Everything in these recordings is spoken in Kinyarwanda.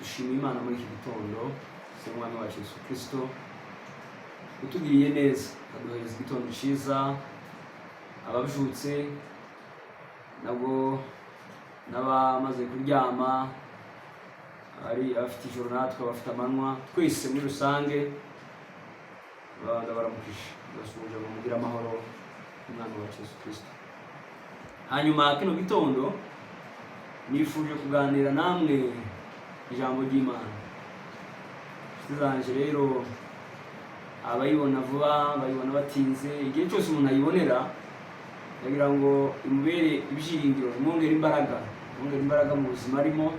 dushima Imana muri iki gitondo cy'umwami wacu Yesu Kristo utugiriye neza aduhereza igitondo cyiza ababyutse nabwo n'abamaze kuryama ari abafite ijoro natwe abafite amanywa twese muri rusange baramukije basuje mugira amahoro umwami wacu Yesu Kristo. Hanyuma kino gitondo nifuje kuganira namwe ijambo ry'Imana. Sizanje rero abayibona vuba bayibona batinze igihe cyose umuntu ayibonera yagira ngo imubere ibyiringiro imwongera imbaraga mu buzima arimo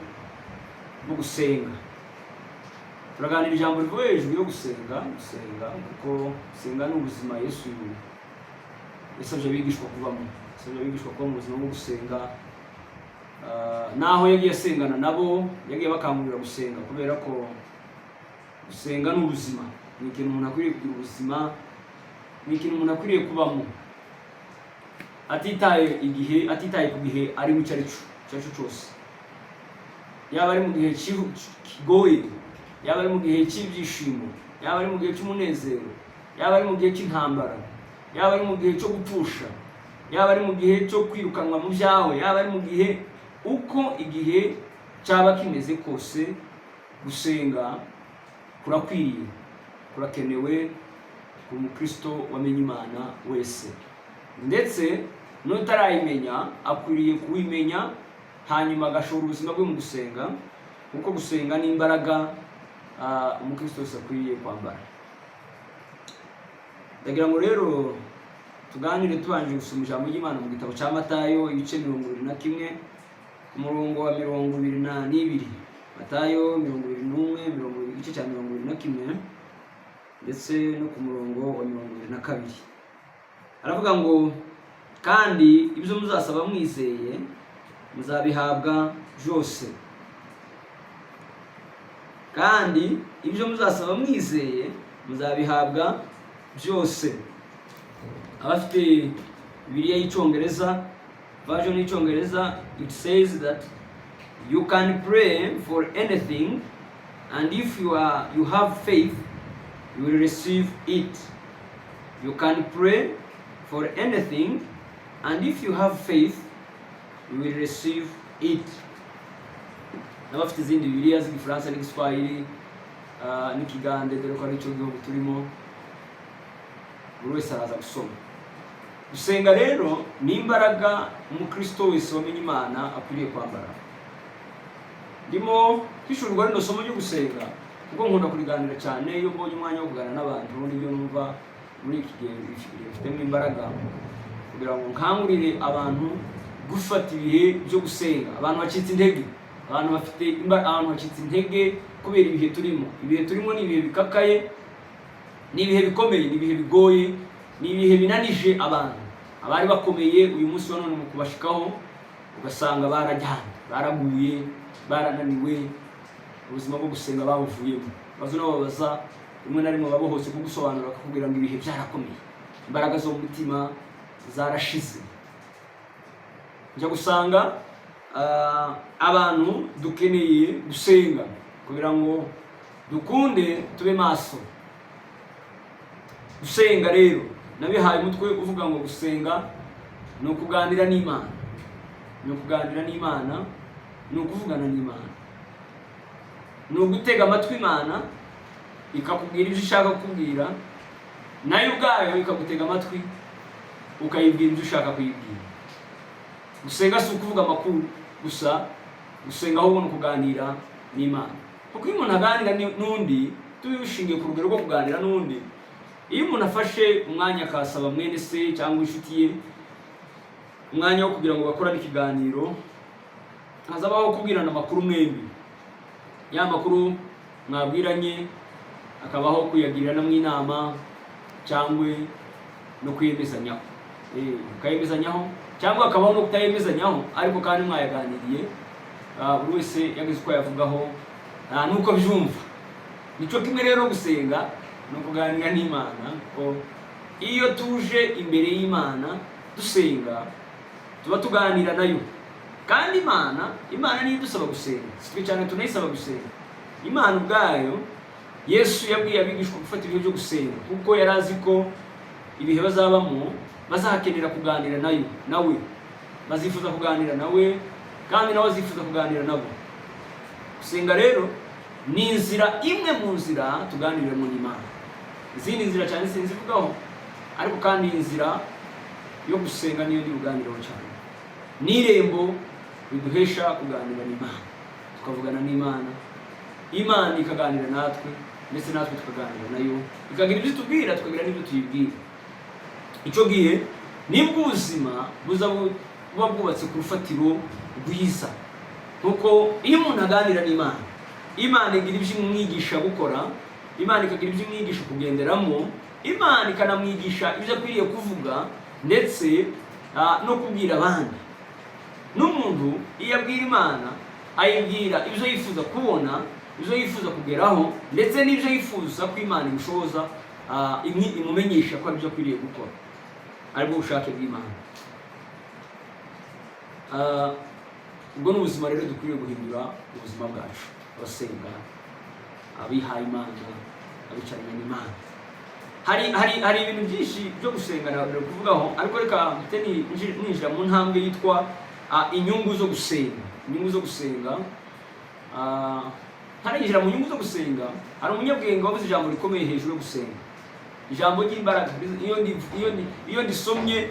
bwo gusenga. Turaganira ijambo rivuye hejuru yo gusenga kuko gusenga ni ubuzima Yesu yasabye abigishwa kubamo, kuba mu buzima bwo gusenga. Naho yagiye asengana nabo yagiye bakangurira gusenga kubera ko gusenga ni ubuzima, ni ikintu umuntu akwiriye kugira ubuzima, ni ikintu umuntu akwiriye kubamo atitaye ku gihe ari mu cyacu cyose, yaba ari mu gihe kigoye, yaba ari mu gihe cy'ibyishimo, yaba ari mu gihe cy'umunezero, yaba ari mu gihe cy'intambara, yaba ari mu gihe cyo gupfusha, yaba ari mu gihe cyo kwirukanwa mu byawe, yaba ari mu gihe uko igihe cyaba kimeze kose, gusenga kurakwiriye, kurakenewe ku mukristo wamenye Imana wese. Ndetse n'utarayimenya akwiriye kuwimenya hanyuma agashora ubuzima bwe mu gusenga, kuko gusenga ni imbaraga umukristo wese akwiriye kwambara. Ndagira ngo rero tuganire tubanje gusoma ijambo ry'Imana mu gitabo cya Matayo ibice 21 umurongo wa 22. Matayo 21 igice cya 21 ndetse no ku murongo wa 22. Aravuga ngo kandi ibyo muzasaba mwizeye muzabihabwa byose. Kandi ibyo muzasaba mwizeye muzabihabwa byose. Abafite Bibiliya y'Icyongereza, version y'Icyongereza, it says that you can pray for anything and if you have faith you will receive it. You can pray for anything and if you have faith you will receive it. N'abafite izindi Bibiliya z'Igifaransa n'Igiswahili n'Ikigande dore ko ari cyo gihugu turimo buri wese araza gusoma. Gusenga rero ni imbaraga umukristo wese wamenye Imana akwiriye kwambara. Ndimo kwishurwa rino somo ryo gusenga kuko nkunda kuriganira cyane iyo mbonye umwanya wo kuganira n'abantu n'ibyo numva muri iki gihe bifitemo imbaraga, kugira ngo nkangurire abantu gufata ibihe byo gusenga. Abantu bacitse intege kubera ibihe turimo. Ibihe turimo ni ibihe bikakaye, ni ibihe bikomeye, ni ibihe bigoye, ni ibihe binanije abantu. Abari bakomeye uyu munsi wa none mu kubashikaho ugasanga barajyana, baraguye, barananiwe, ubuzima bwo gusenga babuvuyemo. Bazo nababaza rimwe na rimwe babohose bwo gusobanura bakakubwira ngo ibihe byarakomeye, imbaraga zo mu mutima zarashize. Njya gusanga abantu dukeneye gusenga kugira ngo dukunde tube maso. Gusenga rero nabihaye umutwe uvuga ngo gusenga ni ukuganira n'Imana, ni ukuvugana n'Imana, ni ugutega amatwi Imana ikakubwira ibyo ushaka kukubwira, nayo ubwayo ikagutega amatwi ukayibwira ibyo ushaka kuyibwira. Gusenga si ukuvuga amakuru gusa, gusenga ahubwo ni ukuganira n'Imana. Kuko iyo umuntu aganira n'undi, tubishingiye ku rugero rwo kuganira n'undi, iyo umuntu afashe umwanya akasaba mwene se cyangwa inshuti ye umwanya wo kugira ngo bakorane ikiganiro, hazabaho kubwirana amakuru mwembi. Ya makuru mwabwiranye akabaho kuyagirana mu inama cyangwa no kwiyemezanyaho. Ukayemezanyaho cyangwa akabaho no kutayemezanyaho, ariko kandi mwayaganiriye buri wese yagize uko yavugaho nuko byumva. Nico kimwe rero gusenga no kuganira n'Imana, ko iyo tuje imbere y'Imana dusenga tuba tuganira nayo. Kandi Imana niyo dusaba gusenga, sitwe cyane tunayisaba gusenga. Imana ubwayo Yesu yabwiye abigishwa gufata ibihe byo gusenga, kuko yari azi ko ibihe bazabamo bazakenera kuganira nawe, bazifuza kuganira nawe, kandi nawe azifuza kuganira nabo. Gusenga rero ni inzira imwe mu nzira tuganiriramo n'Imana. Izindi nzira cyane sinzivugaho, ariko kandi inzira yo gusenga niyo ndi buganiraho cyane. N'irembo riduhesha kuganira n'Imana, tukavugana n'Imana, Imana ikaganira natwe, ndetse natwe tukaganira nayo, ikagira ibyo tubwira, tukagira n'ibyo tuyibwira. Icyo gihe nibwo ubuzima buza buba bwubatse ku rufatiro rwiza. Kuko iyo umuntu aganira n'Imana, Imana igira ibyo imwigisha gukora, Imana ikagira ibyo imwigisha kugenderamo, Imana ikanamwigisha ibyo akwiriye kuvuga ndetse no kubwira abandi. N'umuntu iyo abwira Imana, ayibwira ibyo yifuza kubona, ibyo yifuza kugeraho, ndetse n'ibyo yifuza ko Imana imushoboza, imumenyesha ko ibyo akwiriye gukora aribwo bushake bw'Imana. Ubwo ni ubuzima rero dukwiriye guhindura ubuzima bwacu, abasenga, abihaye Imana, abicaranye n'Imana. Hari ibintu byinshi byo gusenga nabwo kuvugaho, ariko reka ninjira mu ntambwe yitwa inyungu zo gusenga. Inyungu zo gusenga, ntarinjira mu nyungu zo gusenga, hari umunyabwenge wavuze ijambo rikomeye hejuru yo gusenga, ijambo ry'imbaraga. Iyo ndisomye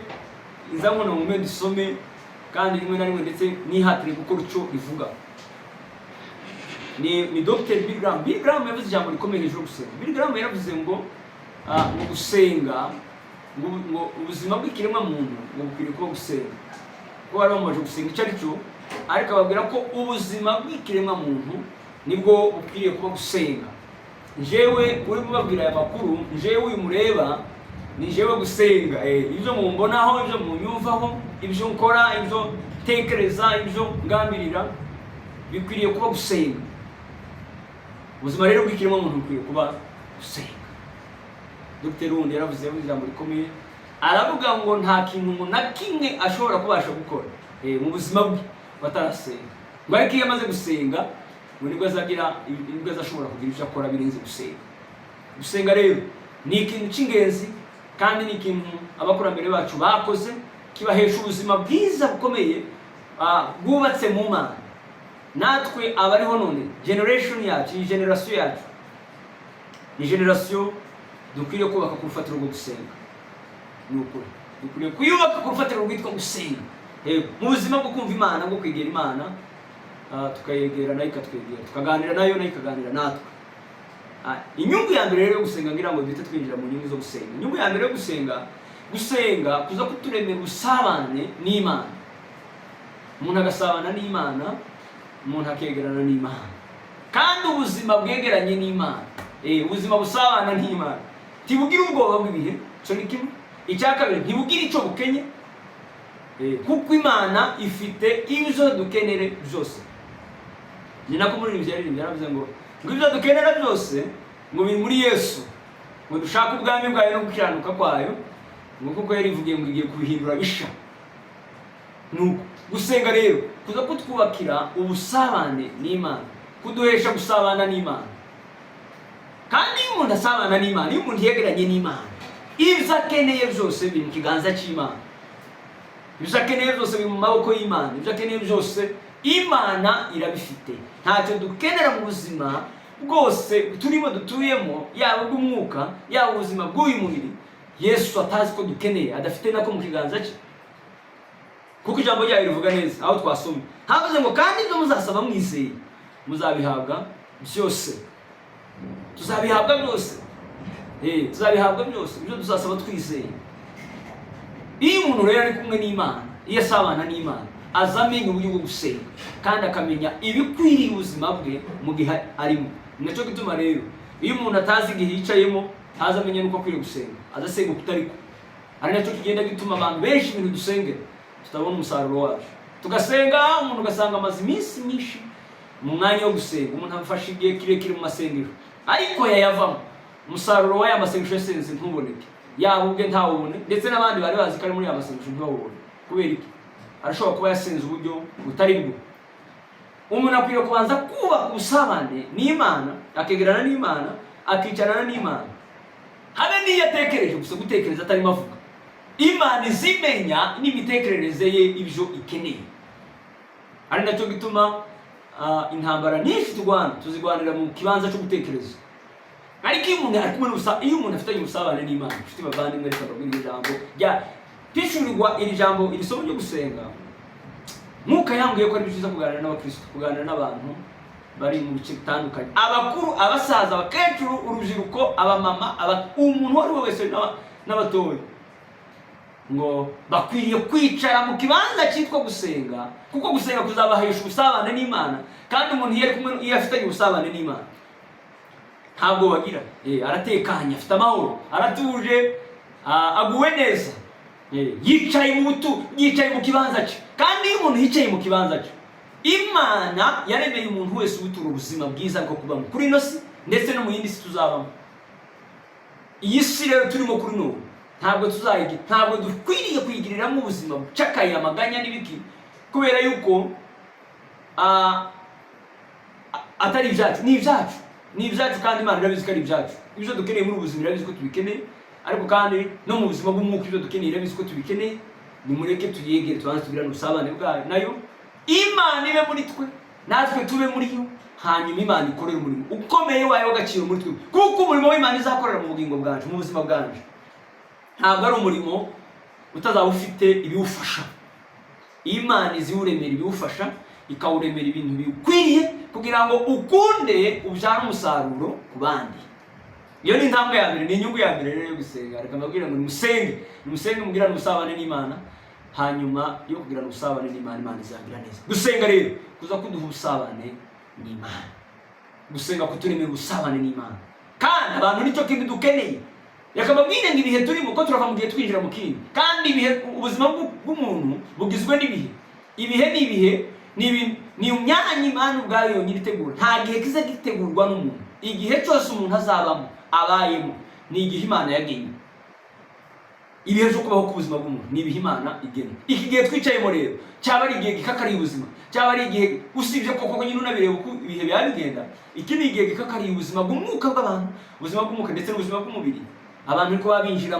inzankono mu mwe ndisome, kandi rimwe na rimwe ndetse nihatire gukora icyo rivuga. Ni Dr. Bill Graham yavuze ijambo rikomeye hejuru yo gusenga. Bill Graham yaravuze ngo gusenga, ngo ubuzima bw'ikiremwa muntu ngo bukwiriye kuba gusenga. Ko bari bamaze gusenga icyo ari cyo, ariko ababwira ko ubuzima bw'ikiremwa muntu nibwo bukwiriye kuba gusenga. Njyewe uri kubabwira aya makuru, njyewe uyu mureba, ni njyewe gusenga. Ibyo mumbonaho, ibyo munyumvaho, ibyo nkora, ibyo tekereza, ibyo ngambirira, bikwiriye kuba gusenga. Ubuzima rero bw'ikiremwa muntu bukwiriye kuba gusenga. Dr. Rundi yaravuze ijambo rikomeye, aravuga ngo nta kintu na kimwe ashobora kubasha gukora mu buzima bwe batarasenga. Ngo ariko iyo amaze gusenga, ngo nibwo azashobora kugira ibyo akora birenze gusenga. Gusenga rero ni ikintu cy'ingenzi, kandi ni ikintu abakurambere bacu bakoze, kibahesha ubuzima bwiza bukomeye bwubatse mu Mana. Natwe abariho none, generation yacu, iyi generation yacu ni generation dukwiriye kubaka ku rufatiro rwo gusenga. Ni ukuri dukwiriye kuyubaka ku rufatiro rwitwa gusenga, mu buzima bwo kumva Imana, bwo kwegera Imana, tukayegera nayo ikatwegera, tukaganira nayo nayo ikaganira natwe. Inyungu ya mbere rero yo gusenga, ngira ngo duhite twinjira mu nyungu zo gusenga. Inyungu ya mbere yo gusenga kuza kuturemera ubusabane n'Imana. Umuntu agasabana n'Imana, umuntu akegerana n'Imana, kandi ubuzima bwegeranye n'Imana, ubuzima busabana n'Imana, ntibugira ubwoba bw'ibihe. Cyo ni kimwe. Icya kabiri, ntibugira icyo bukenye, kuko Imana ifite ibyo dukenere byose. Ni nako muri ibi byaririmbye yaravuze ngo ibyo dukenera byose ngo biri muri Yesu, ngo dushaka ubwami bwayo no gukiranuka kwayo, ngo kuko yarivugiye ngo igiye kubihindura bisha. Nuko gusenga rero kuza kutwubakira ubusabane n'Imana, kuduhesha gusabana n'Imana. Kandi iyo umuntu asabana n'Imana, iyo umuntu yegeranye n'Imana, ibyo akeneye byose biri mu kiganza cy'Imana. Ibyo akeneye byose biri mu maboko y'Imana. Ibyo akeneye byose Imana irabifite. Ntacyo dukenera mu buzima bwose turimo dutuyemo, yaba ubw'umwuka, yaba ubuzima bw'uyu mubiri, Yesu atazi ko dukeneye, adafite nako mu kiganza cye. Kuko ijambo ryayo rivuga neza aho twasomye, havuze ngo kandi ibyo muzasaba mwizeye muzabihabwa byose. Tuzabihabwa byose. Tuzabihabwa byose ibyo tuzasaba twizeye. Iyo umuntu rero ari kumwe n'Imana, iyo asabana n'Imana, azamenya uburyo bwo gusenga, kandi akamenya ibikwiriye ubuzima bwe mu gihe arimo. Nicyo gituma rero iyo umuntu atazi igihe yicayemo, ntazamenye nuko akwiriye gusenga, azasenga kutariko. Ari nacyo kigenda gituma abantu benshi ibintu dusengera tutabona umusaruro wacu. Tugasenga, umuntu ugasanga amaze iminsi myinshi mu mwanya wo gusenga, umuntu afashe igihe kirekire mu masengero, ariko yayavamo umusaruro w'aya masengesho yasenze ntuboneke, yaba ubwe ntawubone, ndetse n'abandi bari bazi ko ari muri aya masengesho ntibawubone. Kubera iki? Arashobora kuba yasenze uburyo butari bwo. umuntu akwiye kubanza kubaka ubusabane n'Imana, akegerana n'Imana, akicarana n'Imana. Habe niyo atekereje gusa, gutekereza atarimo avuga. Imana izimenya n'imitekerereze ye ibyo ikeneye. Ari nacyo gituma intambara nyinshi tuzigwanira mu kibanza cyo gutekereza. Ariko iyo umuntu afitanye ubusabane n'Imana, inshuti bavandimwe, reka mbabwire ijambo twishyurirwa iri jambo, iri somo ryo gusenga. Mwuka yambwiye ko ari byiza kuganira n'abakristo, kuganira n'abantu bari mu bice bitandukanye, abakuru, abasaza, abakecuru, urubyiruko, abamama, umuntu wari wese n'abatoya, ngo bakwiriye kwicara mu kibanza cyitwa gusenga, kuko gusenga kuzabahesha ubusabane n'Imana. Kandi umuntu iyo afitanye ubusabane n'Imana ntabwo bagira, aratekanye, afite amahoro, aratuje, aguwe neza, yicaye mu kibanza cye. Kandi iyo umuntu yicaye mu kibanza cye, Imana yaremeye umuntu wese ubutura ubuzima bwiza bwo kubamo kuri ino si ndetse no mu yindi si tuzabamo. Iyi si rero turimo kuri n'ubu ntabwo dukwiriye kuyigiriramo ubuzima bucakaye, amaganya n'ibiki, kubera yuko atari ibyacu, ni ibyacu kandi Imana irabizi ko ari ibyacu. Ibyo dukeneye muri ubuzima irabizi ko tubikeneye, ariko kandi no mu buzima bw'umwuka ibyo dukeneye irabizi ko tubikeneye. Nimureke tuyegere, tubanze tugirane ubusabane bwayo nayo, Imana ibe muri twe, natwe tube muri yo, hanyuma Imana ikorere umurimo ukomeye wayo w'agaciro muri twe, kuko umurimo w'Imana izakorera mu bugingo bwacu, mu buzima bwacu, ntabwo ari umurimo utazaba ufite ibiwufasha. Imana iziwuremera ibiwufasha, ikawuremera ibintu bikwiriye kugira ngo ukunde ubyare umusaruro ku bandi. Iyo ni intambwe ya mbere, ni inyungu ya mbere rero yo gusenga. Reka mbabwire ngo nimusenge mugirane ubusabane n'Imana, hanyuma yo kugirana ubusabane n'Imana, Imana izagira neza. Gusenga rero kuza kuduha ubusabane n'Imana, gusenga kuturemera ubusabane n'Imana, kandi abantu nicyo kintu dukeneye. Reka mbabwire ngo ibihe turimo ko turava mu gihe twinjira mu kindi, kandi ubuzima bw'umuntu bugizwe n'ibihe. Ibihe ni imyanya Imana ubwayo yonyine itegura, nta gihe kiza gitegurwa n'umuntu. Igihe cyose umuntu azabamo, abayemo, ni igihe Imana yagennye. Ibihe byo kubaho ku buzima bw'umuntu ni ibihe Imana igena. Iki gihe twicayemo rero cyaba ari igihe gikakariye ubuzima, cyaba ari igihe usibye koko nyine unabireba uko ibihe biba bigenda. Iki ni igihe gikakariye ubuzima bw'umwuka bw'abantu, ubuzima bw'umwuka ndetse n'ubuzima bw'umubiri. Abantu ariko babinjira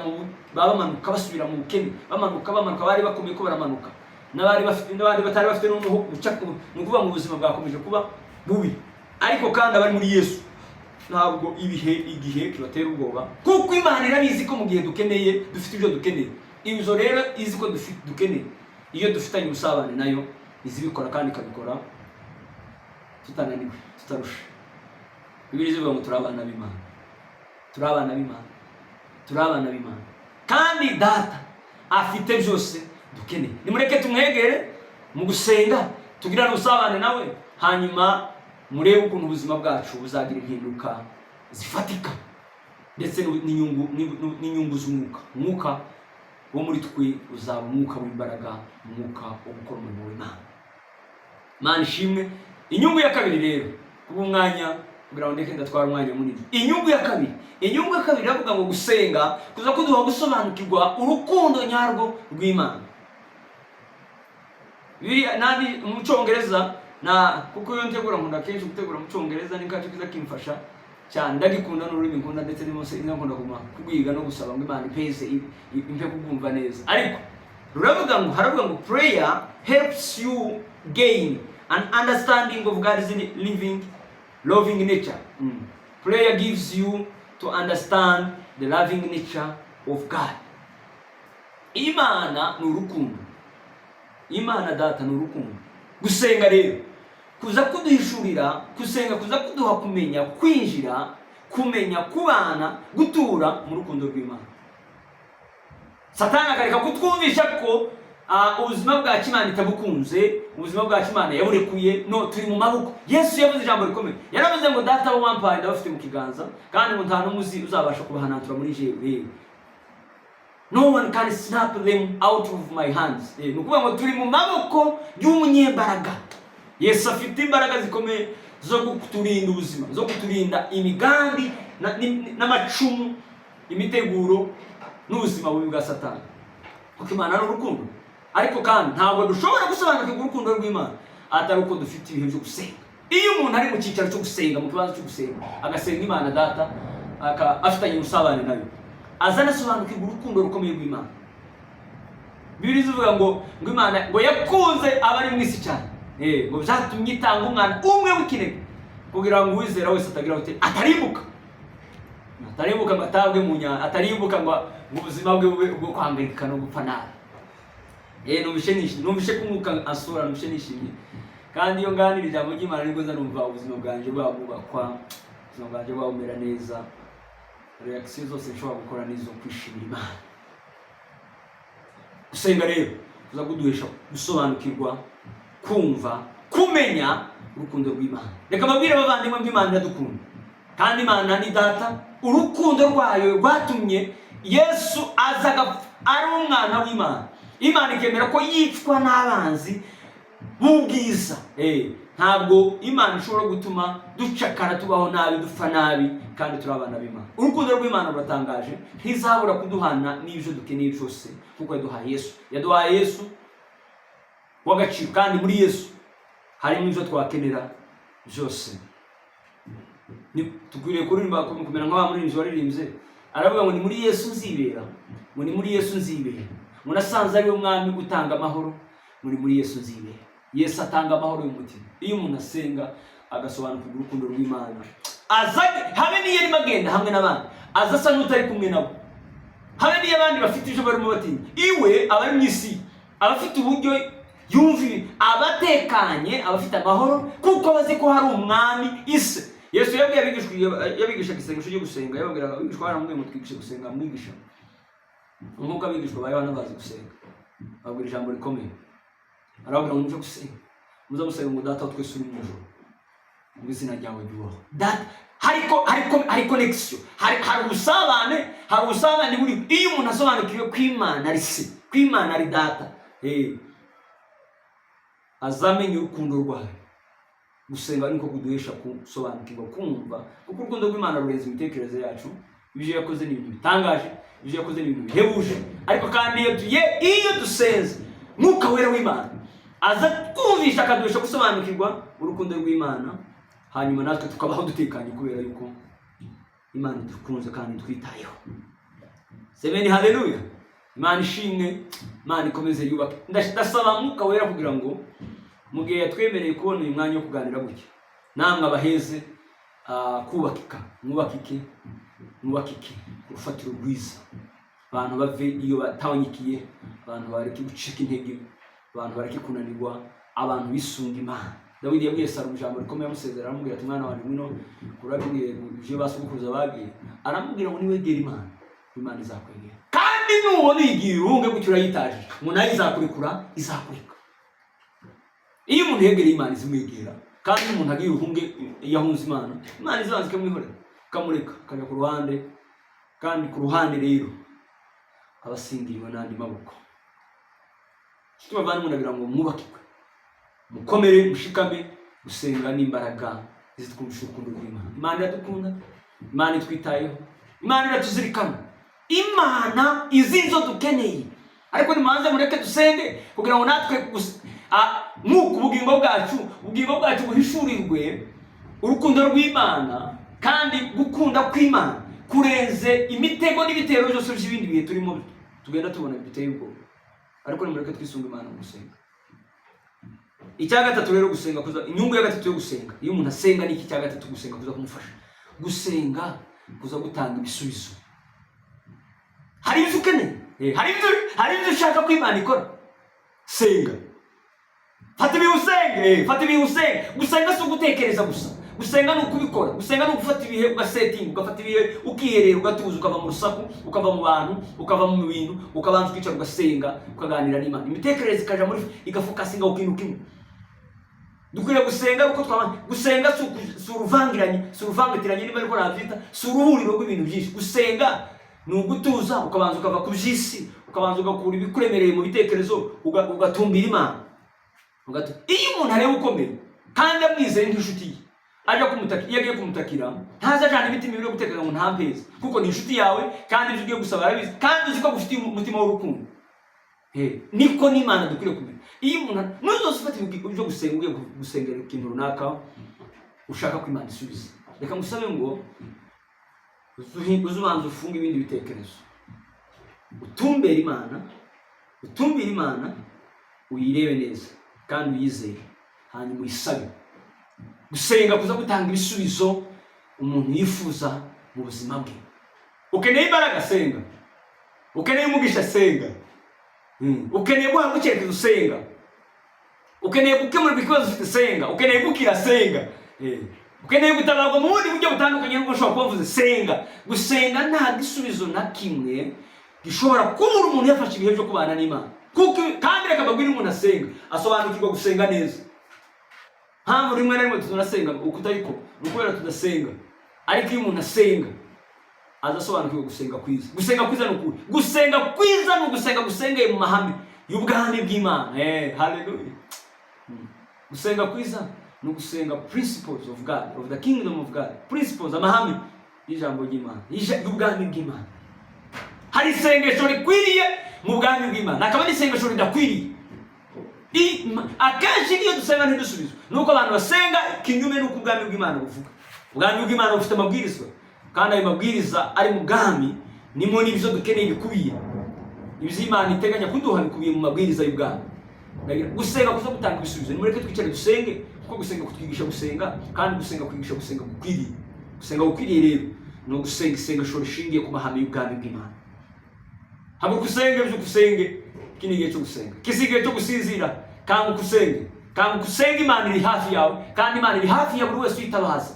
bamanuka basubira mu bukene, bamanuka bari bakomeye ko baramanuka, n'abandi batari bafite n'umuho ucakubu, ni ukuvuga mu buzima bwakomeje kuba bubi. Ariko kandi abari muri Yesu ntabwo igihe kibatera ubwoba, kuko Imana irabizi ko mu gihe dukeneye dufite ibyo dukeneye. Ibyo rero izi ko dukeneye, iyo dufitanye ubusabane nayo izibikora, kandi ikabikora tutananiwe, tutarusha. Bibiliya ivuga ngo turi abana b'Imana, turi abana b'Imana, turi abana b'Imana, kandi Data afite byose dukeneye. Nimureke tumwegere mu gusenga, tugirane ubusabane nawe, hanyuma murebe ukuntu ubuzima bwacu buzagira impinduka zifatika, ndetse n'inyungu z'umwuka. Umwuka wo muri twe uzaba umwuka w'imbaraga, umwuka wo gukora umurimo w'Imana. Imana ishimwe. Inyungu ya kabiri rero, kuba umwanya kugira ngo ndeke ndatwara umwanya munini. Inyungu ya kabiri iravuga ngo gusenga kuza kuduha gusobanukirwa urukundo nyarwo rw'Imana. Nandi mu Cyongereza, kuko iyo ntegura nkunda kenshi gutegura mu Cyongereza, ni kacu kiza kimfasha cyane, ndagikunda n'ururimi nkunda, ndetse nkunda kugwiga no gusaba ngo Imana ipeze impe kubwumva neza. Ariko haravuga ngo prayer helps you gain an understanding of God's loving nature. Prayer gives you to understand the loving nature of God. Imana ni urukundo, Imana Data ni urukundo. Gusenga rero kuza kuduhishurira, gusenga kuza kuduha kumenya, kwinjira, kumenya, kubana, gutura mu rukundo rw'Imana. Satani akareka kutwumvisha ko ubuzima bwacu Imana itabukunze, ubuzima bwacu Imana yaburekuye, no turi mu maboko. Yesu yavuze ijambo rikomeye, yaravuze ngo Data bo wampaye ndabafite mu kiganza, kandi ngo nta n'umuzi uzabasha kubahanantura muri jewe. No one can snap them out of my hands. Ni ukuvuga ngo turi mu maboko y'umunyembaraga. Yesu afite imbaraga zikomeye zo kuturinda ubuzima, zo kuturinda imigambi n'amacumu, imiteguro n'ubuzima bubi bwa Satani. Kuko Imana ari urukundo. Ariko kandi ntabwo dushobora gusobanukirwa urukundo rw'Imana atari uko dufite ibihe byo gusenga. Iyo umuntu ari mu cyicaro cyo gusenga, mu kibanza cyo gusenga, agasenga Imana data, afitanye ubusabane nayo, azana asobanukirwa urukundo rukomeye rw'Imana. Bibiliya ivuga ngo Imana ngo yakunze abari mu isi cyane, ngo byatumye itanga umwana umwe w'ikinege kugira ngo uwizera wese atagira ute atarimbuka ngo atabwe mu nyanja, atarimbuka ngo ubuzima bwe bwo kwangirika no gupfa nabi. Numvishe kumwuka asura, numvishe nishimye. Kandi iyo nganira ijambo ry'Imana nibwo nzanumva ubuzima bwanjye bwabubakwa, ubuzima bwanjye bwabumera neza. Reaction zose nshobora gukora nizo kwishimira Imana. Gusenga rero kuza kuduhesha gusobanukirwa, kumva, kumenya urukundo rw'Imana. Reka mbabwire abavandimwe b'Imana iradukunda, kandi Imana ni data. Urukundo rwayo rwatumye Yesu azaga ari umwana w'Imana. Imana ikemera ko yicwa n'abanzi b'ubwiza. Ntabwo Imana ishobora gutuma ducakara, tubaho nabi, dupfa nabi, kandi turi abana b'Imana. Urukundo rw'Imana ruratangaje, ntizabura kuduhana n'ibyo dukeneye byose, kuko yaduhaye Yesu. Yaduhaye Yesu w'agaciro, kandi muri Yesu harimo ibyo twakenera byose. Tukwiriye kuririmba kumera nk'aba muririmbyi waririmbye, aravuga ngo ni muri Yesu nzibera, ngo ni muri Yesu nzibera, ngo nasanze ari we mwami utanga amahoro, ngo ni muri Yesu nzibera. Yesu atanga amahoro y'umutima. Iyo umuntu asenga agasobanukirwa urukundo rw'Imana, habe n'iyo arimo agenda hamwe n'abandi, aza asa n'utari kumwe nabo, habe n'iyo abandi bafite ibyo barimo batinya, iwe aba ari mu isi, aba afite uburyo yumvira, abatekanye, abafite amahoro, kuko bazi ko hari umwami ise. Yesu yabigishaga isengesho ryo gusenga, yababwiraga abigishwa, baramubwiye ngo twigishe gusenga, mwigisha nk'uko abigishwa ba Yohana bazi gusenga. Babwira ijambo rikomeye, arababwira ngo muje gusenga, muza gusenga ngo Data wa twese uri mu ijuru, mu izina ryawe ryubahwe. Hari connection, hari ubusabane buri. Iyo umuntu asobanukiwe ko Imana ari se, ko Imana ari data, azamenye urukundo rwayo. Gusenga niko kuduhesha gusobanukirwa, kumva, kuko urukundo rw'Imana rurenze imitekerereze yacu. Ibyo yakoze ni ibintu bitangaje, ibyo yakoze ni ibintu bihebuje. Ariko kandi iyo dusenze, Mwuka Wera w'Imana aza twumvisha, akaduhesha gusobanukirwa urukundo rw'Imana, hanyuma natwe tukabaho dutekanye, kubera yuko Imana idukunze kandi twitayeho. Semeni haleluya. Imana ishimwe, Imana ikomeze yubake. Ndasaba Mwuka Wera kugira ngo mu gihe yatwemereye kubona uyu mwanya wo kuganira gutya, namwe abaheze kubakika, mwubakike urufatiro rwiza. Abantu bave iyo batabanyikiye, abantu bareke gucika intege, abantu bareke kunanirwa, abantu bisunga Imana. Dawidi yabwiye Salomo ijambo rikomeye, amusezerera, aramubwira ati mwana wanjye ngwino urabwiye ibyo basokuruza bagiye, aramubwira ngo niwegera Imana, Imana izakwegera. Kandi nubona igiye urunge gutyo urayitaje, ngo nayo izakurekura, izakureka. Iyo umuntu yegereye Imana izimwegera, kandi umuntu agiye uruhunge yahunze Imana, Imana izabanza ikamwihorera, ikamureka akajya ku ruhande. Kandi ku ruhande rero abasingiriwe n'andi maboko. Kituma bana umuntu agira ngo mwubakike, mukomere, mushikame. Gusenga n'imbaraga zitwumvisha urukundo rw'Imana. Imana iradukunda, Imana itwitayeho, Imana iratuzirikana, Imana izi inzo dukeneye. Ariko nimanze mureke dusenge kugira ngo natwe nk'uko ubugingo bwacu buhishurirwe urukundo rw'Imana, kandi gukunda kw'Imana kurenze imitego n'ibitero byose by'ibindi bihe turimo tugenda tubona biteye ubwoba. Ariko nimureke twisunga Imana mu gusenga. Icya gatatu rero gusenga, kuza inyungu ya gatatu yo gusenga. Iyo umuntu asenga n'iki cya gatatu gusenga kuza kumufasha. Gusenga kuza gutanga ibisubizo. Hari ibyo ukeneye, hari ibyo ushaka ko Imana ikora. Senga. Fata ibihe usenge. Gusenga si ugutekereza gusa. Gusenga ni ukubikora. Gusenga ni ugufata ibihe ugasetinga, ugafata ibihe ukiherera, ugatuza, ukava mu rusaku, ukava mu bantu, ukava mu bintu, ukabanza ukicara ugasenga, ukaganira n'Imana. Imitekerereze ikaja muri igafokasinga ku kintu kimwe. Dukwiriye gusenga uko twabanje. Gusenga si uruvangitiranye niba ariko navyita, si uruhuriro rw'ibintu byinshi. Gusenga ni ugutuza, ukabanza ukava ku by'isi, ukabanza ugakura ibikuremereye mu bitekerezo, ugatumbira Imana. Iyo umuntu areba ukomeye kandi amwizeye nk'inshuti ye, iyo agiye kumutakira, ntaza ajana imitima ibiri yo gutekereza ngo ntampeze, kuko ni inshuti yawe, kandi ibyo ugiye gusaba arabizi, kandi uzi ko agufitiye umutima w'urukundo. Niko n'Imana dukwiriye kumenya. iyo umuntu ntuzofata ibyo gusenga ugiye gusengera ikintu runaka ushaka ko Imana isubiza, reka ngusabe ngo uzubanza ufunge ibindi bitekerezo, utumbere Imana uyirebe neza kandi uyizere, hanyuma uyisabe. Gusenga kuza gutanga ibisubizo umuntu yifuza mu buzima bwe. Ukeneye imbaraga, senga. Ukeneye umugisha, senga. Ukeneye guhabwa icyerekezo, senga. Ukeneye gukemura ikibazo ufite, senga. Ukeneye gukira, senga. Ukeneye gutabarwa mu bundi buryo butandukanye n'ubwo ushobora kuba uvuze, senga. Gusenga nta gisubizo na kimwe gishobora kubura umuntu yafashe ibihe byo kubana n'Imana. Kandi reka mbabwire, umuntu asenga asobanukirwa gusenga neza. Mpamvu rimwe na rimwe tunasenga ukutariko ukubera tudasenga, ariko iyo umuntu asenga azasobanukirwa gusenga kwiza. Gusenga kwiza ni ukuri. Gusenga kwiza ni ugusenga gusengeye mu mahame y'ubwami bw'Imana. Hallelujah. Gusenga kwiza ni ugusenga principles of God, of the kingdom of God. Principles, amahame y'ijambo ry'Imana, y'ubwami bw'Imana. Hari isengesho rikwiriye mu bwami bw'Imana, akaba n'isengesho ridakwiriye. Akenshi niyo dusenga ntidusubizwe, nuko abantu basenga kinyume n'uko ubwami bw'Imana buvuga. Ubwami bw'Imana bufite amabwiriza, kandi ayo mabwiriza ari mu bwami nimo n'ibyo dukeneye bikubiye. Ibyo Imana iteganya kuduha bikubiye mu mabwiriza y'ubwami. Gusenga kuza gutanga ibisubizo. Nimureke twicare dusenge, kuko gusenga kutwigisha gusenga, kandi gusenga kwigisha gusenga gukwiriye. Gusenga gukwiriye rero ni ugusenga isengesho rishingiye ku mahame y'ubwami bw'Imana. Haba gusenge byo gusenge, kini gihe cyo gusenga. Kisigiye cyo gusinzira, kandi gusenge. Kandi gusenga Imana iri hafi yawe, kandi Imana iri hafi ya buri wese uyitabaza.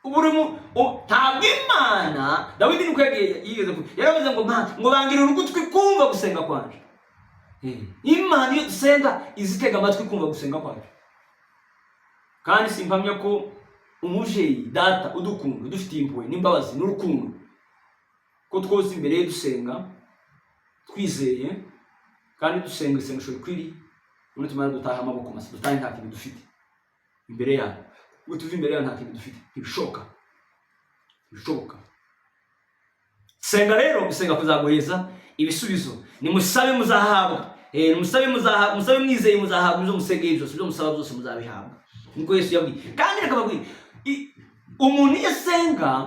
Uburimo ntabwo Imana, Dawidi nuko yigeze yaravuze ngo bangirira ugutwi kumva gusenga kwanje. Imana iyo dusenga izitega amatwi kumva gusenga kwanje. Kandi simpamya ko umujeyi data udukunda, dufitiye impuhwe n'imbabazi n'urukundo, ko twose imbere dusenga twizeye kandi dusenga isengesho rikwiriye, none tumara dutaha amaboko masa, dutahe nta kintu dufite imbere yawe. Utuve imbere yawe nta kintu dufite, ntibishoboka. Senga rero, gusenga kuzaguheza ibisubizo. Nimusabe muzahabwa. Musabe mwizeye muzahabwa, ibyo musengeye byose, ibyo musaba byose muzabihabwa. Niko Yesu yabwiye. Kandi reka mbabwire, umuntu iyo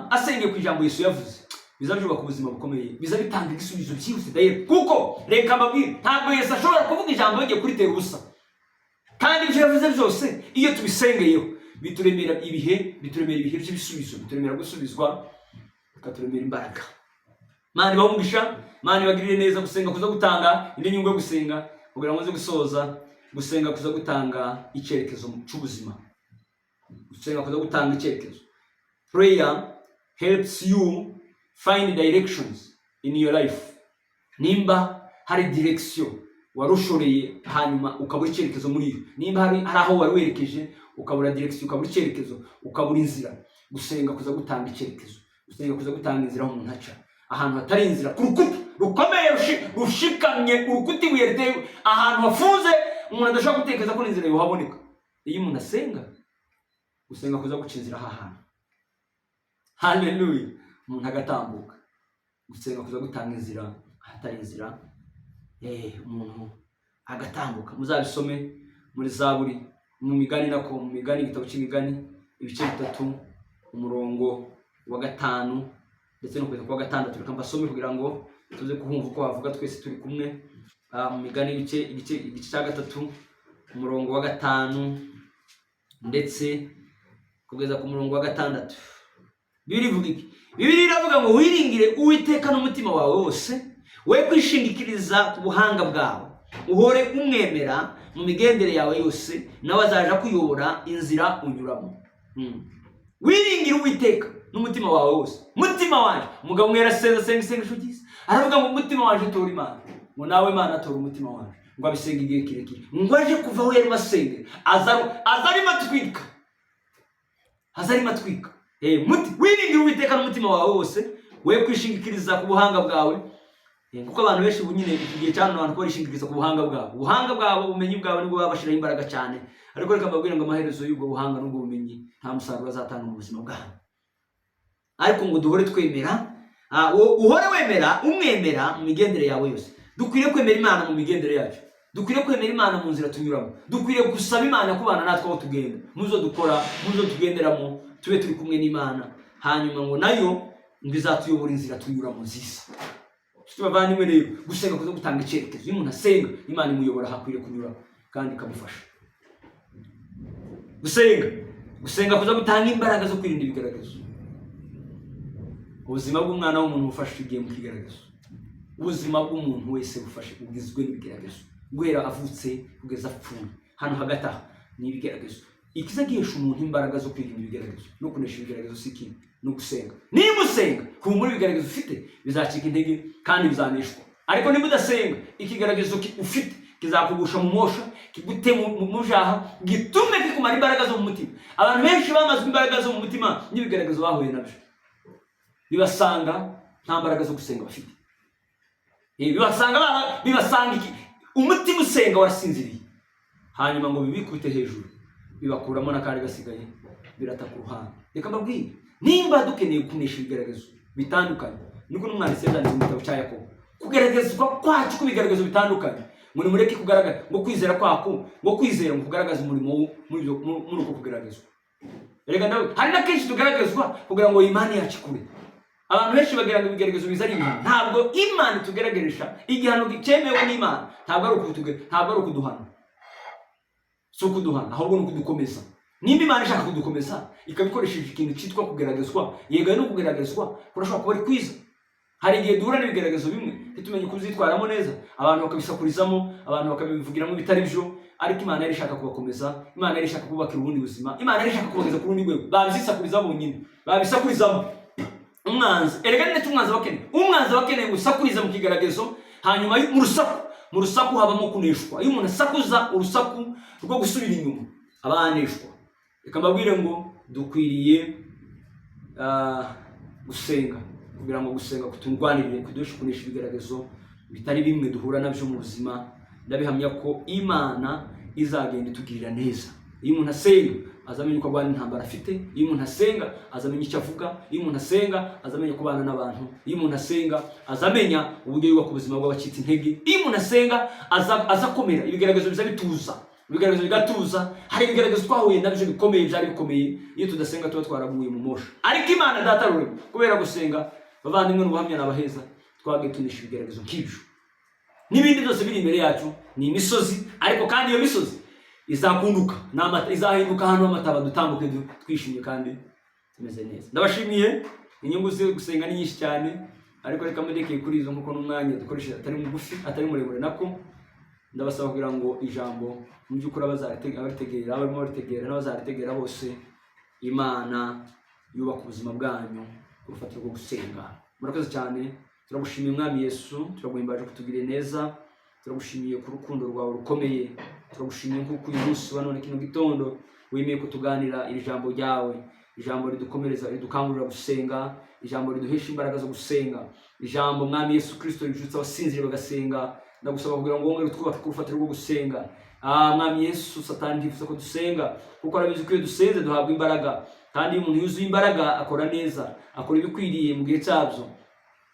asengeye ku ijambo Yesu yavuze, bizabyubaka ubuzima bukomeye, bizabitanga igisubizo byihuse daye. Kuko reka mbabwire, ntabwo Yesu ashobora kuvuga ijambo yagiye kuritera ubusa. Kandi ibyo yavuze byose iyo tubisengeyeho bituremera ibihe by'ibisubizo, bituremera gusubizwa, bikaturemera imbaraga. Imana ibahungisha, Imana ibagirire neza. Gusenga kuza gutanga indi nyungu yo gusenga, kugira ngo muze gusoza. Gusenga kuza gutanga icyerekezo cy'ubuzima. Gusenga kuza gutanga icyerekezo. Prayer helps you find directions in your life. Nimba hari direction warushoreye, hanyuma ukabura icyerekezo muri yo. Nimba hari aho wari werekeje ukabura direction, ukabura icyerekezo, ukabura inzira. Gusenga kuza gutanga icyerekezo. Gusenga kuza gutanga inzira aho umuntu aca, ahantu hatari inzira, ku rukuta rukomeye rushikamye, urukuta ibuye riteye ahantu hafunze, umuntu adashobora gutekereza ko inzira yohaboneka. Iyo umuntu asenga, gusenga kuza guca inzira aha hantu. Hallelujah. Umuntu agatambuka. Gusenga kuza gutanga inzira ahatari inzira, umuntu agatambuka. Muzabisome muri Zaburi, mu migani nako, mu migani, igitabo cy'imigani ibice 3 umurongo wa 5 ndetse no kweza kwa 6. Reka mbasome kugira ngo tuze kuhumva uko bavuga twese turi kumwe. Mu migani igice cya 3 umurongo wa 5 ndetse kugeza ku murongo wa 6. Bibiri ivuga iki? Bibiri iravuga ngo wiringire Uwiteka n'umutima wawe wose, we kwishingikiriza ku buhanga bwawe, uhore umwemera mu migendere yawe yose, nawe azaja kuyobora inzira unyuramo. Wiringire Uwiteka n'umutima wawe wose. Mutima wanje, umugabo umwe yarasenga isengesho ryiza, aravuga ngo umutima wanje tora Imana, ngo nawe Imana tora umutima wanje, ngo abisenga igihe kirekire, ngo aje kuva aho yari masenge azarimo atwika. Wiringire Uwiteka n'umutima wawe wose, we kwishingikiriza ku buhanga bwawe. Kuko abantu benshi nyine igihe cyane abantu barishingikiriza ku buhanga bwabo. Ubuhanga bwabo, ubumenyi bwabo nibwo babashiraho imbaraga cyane. Ariko reka mbabwire ngo amaherezo y'ubwo buhanga n'ubwo bumenyi nta musaruro azatanga mu buzima bwabo. Ariko ngo duhore twemera, uhore wemera umwemera mu migendere yawe yose. Dukwiriye kwemera Imana mu migendere yacu. dukwiriye kwemera Imana mu nzira tunyuramo, dukwiriye gusaba Imana kubana natwe aho tugenda, muzo dukora, muzo tugenderamo, tube turi kumwe n'Imana, hanyuma ngo nayo ngo izatuyobora inzira tunyuramo nziza. Tubavandimwe rero, gusenga kuzo gutanga icyerekezo. Iyo umuntu asenga, Imana imuyobora hakwiriye kunyura kandi ikamufasha. Gusenga kuzo gutanga imbaraga zo kwirinda ibigaragazo. Ubuzima bw'umwana w'umuntu bufasha igihe mu kigaragazo. Ubuzima bw'umuntu wese bufashe ugizwe n'ibigaragazo, guhera avutse kugeza apfuye. Hano hagati aha ni ibigaragazo. Ikiza gihesha umuntu imbaraga zo kwirinda ibigaragazo no kunesha ibigaragazo siki no gusenga. Niba usenga kumuri ibigaragazo ufite bizacika intege kandi bizaneshwa. Ariko niba udasenga ikigaragazo ufite kizakugusha mu mosha, kigute mu mujaha, gitume kikumara imbaraga zo mu mutima. Abantu benshi bamazwe imbaraga zo mu mutima n'ibigaragazo bahuye nabyo, bibasanga nta mbaraga zo gusenga bafite. Bibasanga iki umutima usenga warasinziriye, hanyuma ngo bibikute hejuru, bibakuramo n'akari gasigaye birata ku ruhande. Reka mbabwire, nimba dukeneye kunesha ibigaragazo bitandukanye, niko n'umwanditsi yanditse mu gitabo cya Yakobo, kugaragazwa kwacu kubigaragazo bitandukanye, muri mureke kugaragaza ngo kwizera kwako, ngo kwizera ngo kugaragaza umurimo muri uko kugaragazwa. Reka ndawe hari na kenshi tugaragazwa kugira ngo Imana yacu kure. Abantu benshi bagira ngo ibigaragazo biza ari ibihano. Ntabwo Imana tugaragarisha igihano cyemewe n'Imana, ntabwo ari ukuduhana, si ukuduhana, ahubwo ni ukudukomeza. Nimba Imana ishaka kudukomeza ikabikoresheje ikintu cyitwa kugaragazwa, yego no kugaragazwa kurashobora kuba ari kwiza. Hari igihe duhura n'ibigaragazo bimwe ntitumenye kuzitwaramo neza, abantu bakabisakurizamo, abantu bakabivugiramo bitari byo, ariko Imana yari ishaka kubakomeza, Imana yari ishaka kubakira ubundi buzima, Imana yari ishaka kubageza ku rundi rwego. Babisakuriza bonyine, babisakurizamo umwanzi. Erega ni umwanzi wakeneye gusakuriza mu kigaragazo, hanyuma mu rusaku habamo kuneshwa. Iyo umuntu asakuza urusaku rwo gusubira inyuma abaneshwa. Reka mbabwire ngo dukwiriye gusenga kugira ngo gusenga kutundwanirire kudusha kunesha ibigaragazo bitari bimwe duhura nabyo mu buzima. Ndabihamya ko Imana izagenda itugirira neza. Iyo umuntu asenga azamenya uko agwana intambara afite, iyo umuntu asenga azamenya icyo avuga, iyo umuntu asenga azamenya kubana n'abantu, iyo umuntu asenga azamenya uburyo yubaka ubuzima bw'abacitse intege, iyo umuntu asenga azakomera, ibigaragazo biza bituza, ibigaragazo bigatuza. Hari ibigaragazo twahuye nabyo bikomeye, byari bikomeye, iyo tudasenga tuba twaraguye mu mosha. Ariko Imana datarure kubera gusenga, bavandimwe n'ubuhamya n'abaheza, twagiye tunisha ibigaragazo nk'ibyo. N'ibindi byose biri imbere yacu ni imisozi, ariko kandi iyo misozi izakunduka, izahinduka ahantu h'amataba dutambuke twishimye kandi tumeze neza. Ndabashimiye. Inyungu zo gusenga ni nyinshi cyane, ariko reka mudekeye kuri izo nkuko n'umwanya dukoresha atari mugufi, atari muremure nako. Ndabasaba kugira ngo ijambo mu by'ukuri abaritegera, abarimo baritegera n'abazaritegera bose, Imana yubaka ubuzima bwanyu ku rufatiro rwo gusenga. Murakoze cyane. Turagushimiye Mwami Yesu, turaguhimbaje kutugirira neza, turagushimiye ku rukundo rwawe rukomeye, turagushimiye kuko uyu munsi wa none kino gitondo wemeye kutuganira iri jambo ryawe, ijambo ridukomereza, ridukangurira gusenga, ijambo riduhesha imbaraga zo gusenga, ijambo Mwami Yesu Kristo rijutsa abasinzire bagasenga. Ndagusaba kugira ngo wongere twubake ku rufatiro rwo gusenga. Mwami Yesu, Satani ntifuza ko dusenga kuko arabizi ko iyo dusenze duhabwa imbaraga, kandi iyo umuntu yuzuye imbaraga akora neza, akora ibikwiriye mu gihe cyabyo,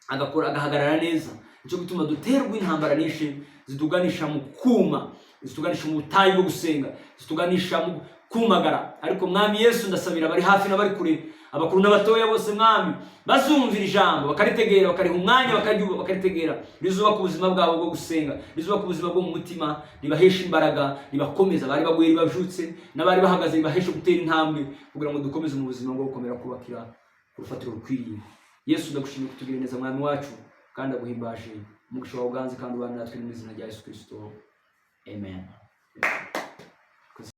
agahagarara neza. Nicyo gituma duterwa intambara nyinshi zituganisha mu kuma, zituganisha mu butayu bwo gusenga, zituganisha mu kumagara. Ariko Mwami Yesu, ndasabira abari hafi n'abari kure, abakuru n'abatoya bose Mwami, bazumvira ijambo bakaritegera, bakariha umwanya bakaritegera, rizubaka ubuzima bwabo bwo gusenga, rizubaka ubuzima bwo mu mutima, ribahesha imbaraga, ribakomeza, bari baguye ribajutse n'abari bahagaze ribahesha gutera intambwe, kugira ngo dukomeze mu buzima bwo gukomera kubakira ku rufatiro rukwiriye. Yesu, ndagushimiye kutugirira neza Mwami wacu, kandi aguhimbaje umugisha wawe uganze kandi ubane natwe mu izina rya Yesu Kristo. Amen.